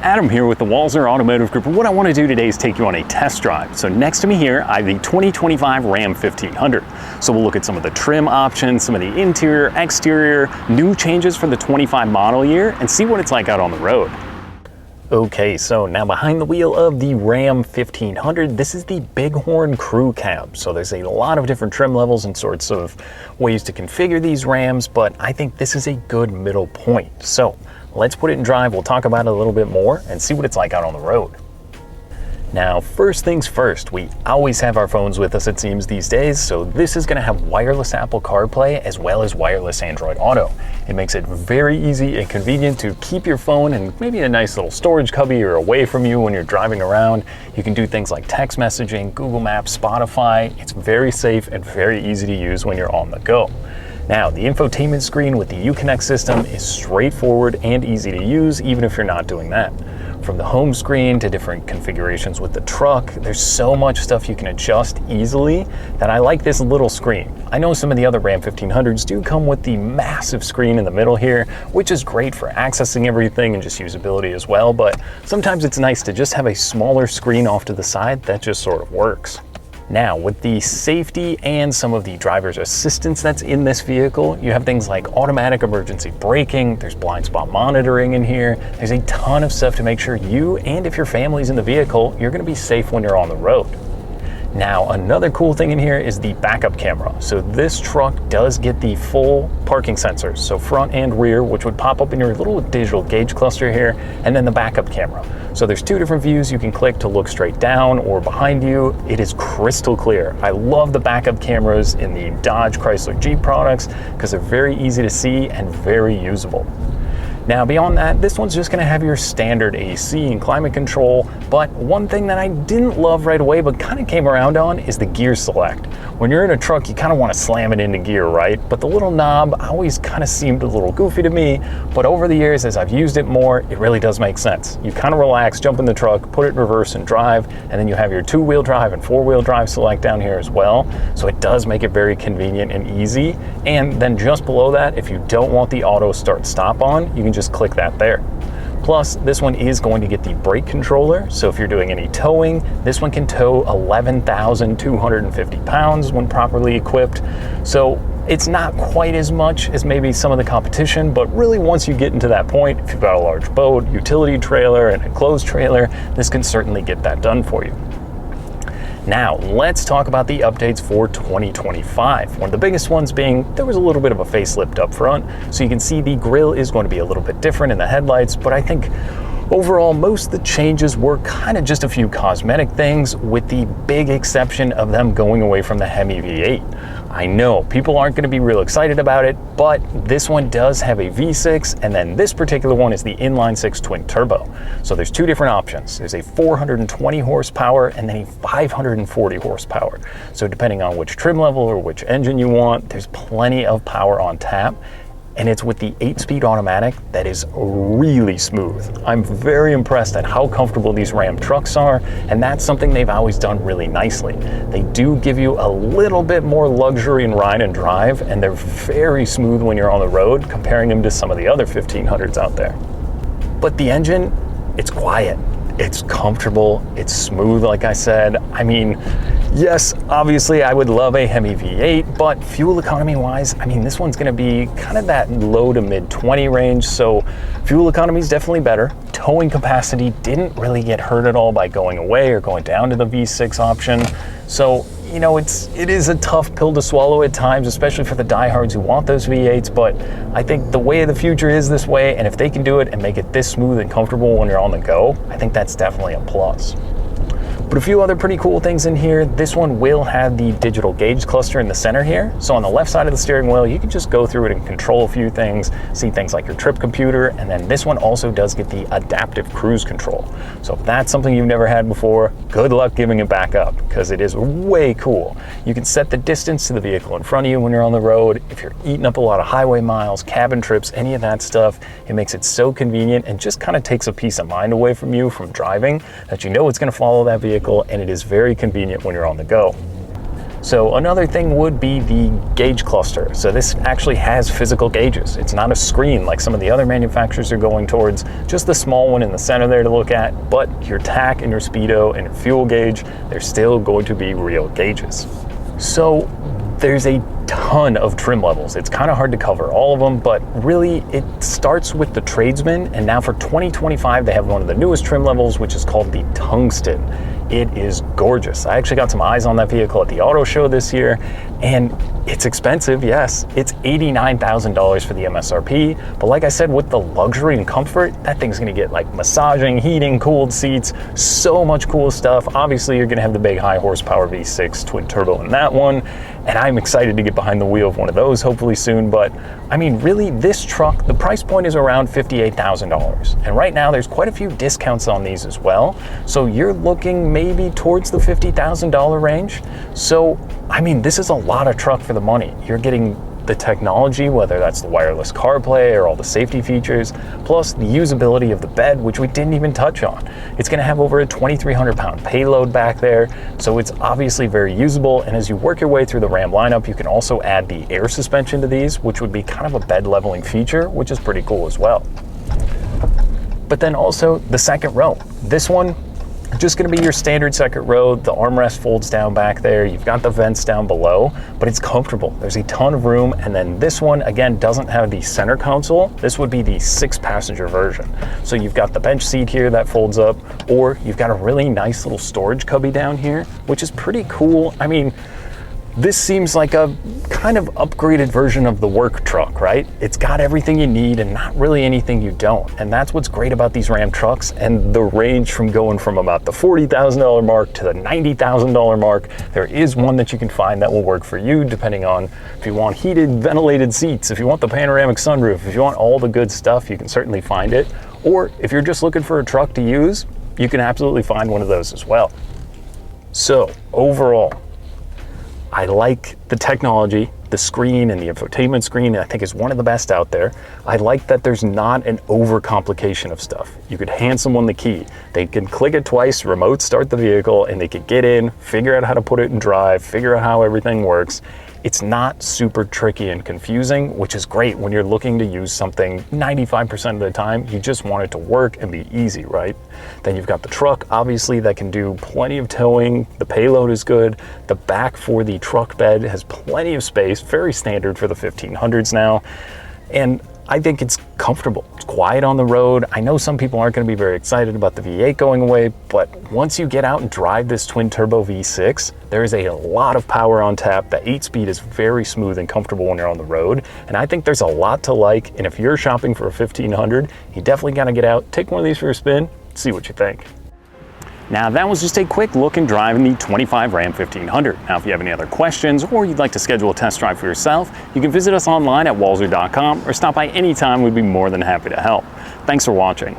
Adam here with the Walser Automotive Group. What I want to do today is take you on a test drive. So next to me here, I have the 2025 Ram 1500. So we'll look at some of the trim options, some of the interior, exterior, new changes for the 25 model year, and see what it's like out on the road. Okay, so now behind the wheel of the Ram 1500, this is the Bighorn Crew Cab. So there's a lot of different trim levels and sorts of ways to configure these Rams, but I think this is a good middle point. So let's put it in drive, we'll talk about it a little bit more and see what it's like out on the road. Now, first things first, we always have our phones with us, it seems, these days, so this is going to have wireless Apple CarPlay as well as wireless Android Auto. It makes it very easy and convenient to keep your phone in maybe a nice little storage cubby or away from you when you're driving around. You can do things like text messaging, Google Maps, Spotify. It's very safe and very easy to use when you're on the go. Now, the infotainment screen with the Uconnect system is straightforward and easy to use, even if you're not doing that. From the home screen to different configurations with the truck, there's so much stuff you can adjust easily that I like this little screen. I know some of the other Ram 1500s do come with the massive screen in the middle here, which is great for accessing everything and just usability as well, but sometimes it's nice to just have a smaller screen off to the side that just sort of works. Now, with the safety and some of the driver's assistance that's in this vehicle, you have things like automatic emergency braking, there's blind spot monitoring in here, there's a ton of stuff to make sure you and if your family's in the vehicle, you're gonna be safe when you're on the road. Now, another cool thing in here is the backup camera. So this truck does get the full parking sensors, so front and rear, which would pop up in your little digital gauge cluster here, and then the backup camera. So there's two different views you can click to look straight down or behind you. It is crystal clear. I love the backup cameras in the Dodge, Chrysler, Jeep products because they're very easy to see and very usable. Now beyond that, this one's just gonna have your standard AC and climate control, but one thing that I didn't love right away but kind of came around on is the gear select. When you're in a truck, you kind of want to slam it into gear, right? But the little knob always kind of seemed a little goofy to me, but over the years as I've used it more, it really does make sense. You kind of relax, jump in the truck, put it in reverse and drive, and then you have your two-wheel drive and four-wheel drive select down here as well. So it does make it very convenient and easy. And then just below that, if you don't want the auto start stop on, you can just click that there. Plus, this one is going to get the brake controller, so if you're doing any towing, this one can tow 11,250 pounds when properly equipped. So it's not quite as much as maybe some of the competition, but really once you get into that point, if you've got a large boat, utility trailer, and a closed trailer, this can certainly get that done for you. Now, let's talk about the updates for 2025. One of the biggest ones being there was a little bit of a facelift up front, so you can see the grille is going to be a little bit different in the headlights, but I think overall most of the changes were kind of just a few cosmetic things, with the big exception of them going away from the Hemi V8. I know people aren't going to be real excited about it, but this one does have a V6, and then this particular one is the inline-six twin turbo. So there's two different options. There's a 420 horsepower and then a 540 horsepower. So depending on which trim level or which engine you want, there's plenty of power on tap. And it's with the 8-speed automatic that is really smooth. I'm very impressed at how comfortable these Ram trucks are, and that's something they've always done really nicely. They do give you a little bit more luxury in ride and drive, and they're very smooth when you're on the road, comparing them to some of the other 1500s out there. But the engine, it's quiet. It's comfortable, it's smooth, like I said. I mean, yes, obviously I would love a Hemi V8, but fuel economy wise, I mean, this one's gonna be kind of that low to mid 20 range, so fuel economy is definitely better. Towing capacity didn't really get hurt at all by going away or going down to the V6 option. So, you know, it is a tough pill to swallow at times, especially for the diehards who want those V8s, but I think the way of the future is this way, and if they can do it and make it this smooth and comfortable when you're on the go, I think that's definitely a plus. But a few other pretty cool things in here. This one will have the digital gauge cluster in the center here. So on the left side of the steering wheel, you can just go through it and control a few things, see things like your trip computer, and then this one also does get the adaptive cruise control. So if that's something you've never had before, good luck giving it back up, because it is way cool. You can set the distance to the vehicle in front of you when you're on the road. If you're eating up a lot of highway miles, cabin trips, any of that stuff, it makes it so convenient and just kind of takes a peace of mind away from you from driving, that you know it's going to follow that vehicle, and it is very convenient when you're on the go. So another thing would be the gauge cluster. So this actually has physical gauges. It's not a screen like some of the other manufacturers are going towards, just the small one in the center there to look at, but your tach and your speedo and your fuel gauge, they're still going to be real gauges. So there's a ton of trim levels. It's kind of hard to cover all of them, but really it starts with the Tradesman, and now for 2025 they have one of the newest trim levels, which is called the Tungsten. It is gorgeous. I actually got some eyes on that vehicle at the auto show this year, and it's expensive, yes. It's $89,000 for the MSRP, but like I said, with the luxury and comfort, that thing's gonna get like massaging, heating, cooled seats, so much cool stuff. Obviously, you're gonna have the big high horsepower V6 twin turbo in that one, and I'm excited to get behind the wheel of one of those hopefully soon. But I mean, really, this truck, the price point is around $58,000. And right now there's quite a few discounts on these as well. So you're looking maybe towards the $50,000 range. So, I mean, this is a lot of truck for the money. You're getting the technology, whether that's the wireless CarPlay or all the safety features, plus the usability of the bed, which we didn't even touch on. It's gonna have over a 2,300 pound payload back there, so it's obviously very usable. And as you work your way through the Ram lineup, you can also add the air suspension to these, which would be kind of a bed leveling feature, which is pretty cool as well. But then also the second row. This one, just gonna be your standard second row. The armrest folds down back there. You've got the vents down below, but it's comfortable. There's a ton of room. And then this one, again, doesn't have the center console. This would be the 6-passenger version. So you've got the bench seat here that folds up, or you've got a really nice little storage cubby down here, which is pretty cool. I mean, this seems like a kind of upgraded version of the work truck, right? It's got everything you need and not really anything you don't. And that's what's great about these Ram trucks, and the range from going from about the $40,000 mark to the $90,000 mark. There is one that you can find that will work for you, depending on if you want heated, ventilated seats, if you want the panoramic sunroof, if you want all the good stuff, you can certainly find it. Or if you're just looking for a truck to use, you can absolutely find one of those as well. So overall, I like the technology. The screen and the infotainment screen, I think, is one of the best out there. I like that there's not an overcomplication of stuff. You could hand someone the key. They can click it twice, remote start the vehicle, and they could get in, figure out how to put it in drive, figure out how everything works. It's not super tricky and confusing, which is great when you're looking to use something 95% of the time. You just want it to work and be easy, right? Then you've got the truck, obviously, that can do plenty of towing. The payload is good. The back for the truck bed has plenty of space, very standard for the 1500s now. And I think it's comfortable. It's quiet on the road. I know some people aren't going to be very excited about the V8 going away, but once you get out and drive this twin turbo V6, there is a lot of power on tap. The 8-speed is very smooth and comfortable when you're on the road, and I think there's a lot to like. And if you're shopping for a 1500, you definitely got to get out, take one of these for a spin, see what you think. Now that was just a quick look and drive in the 25 Ram 1500. Now if you have any other questions or you'd like to schedule a test drive for yourself, you can visit us online at walser.com or stop by anytime. We'd be more than happy to help. Thanks for watching.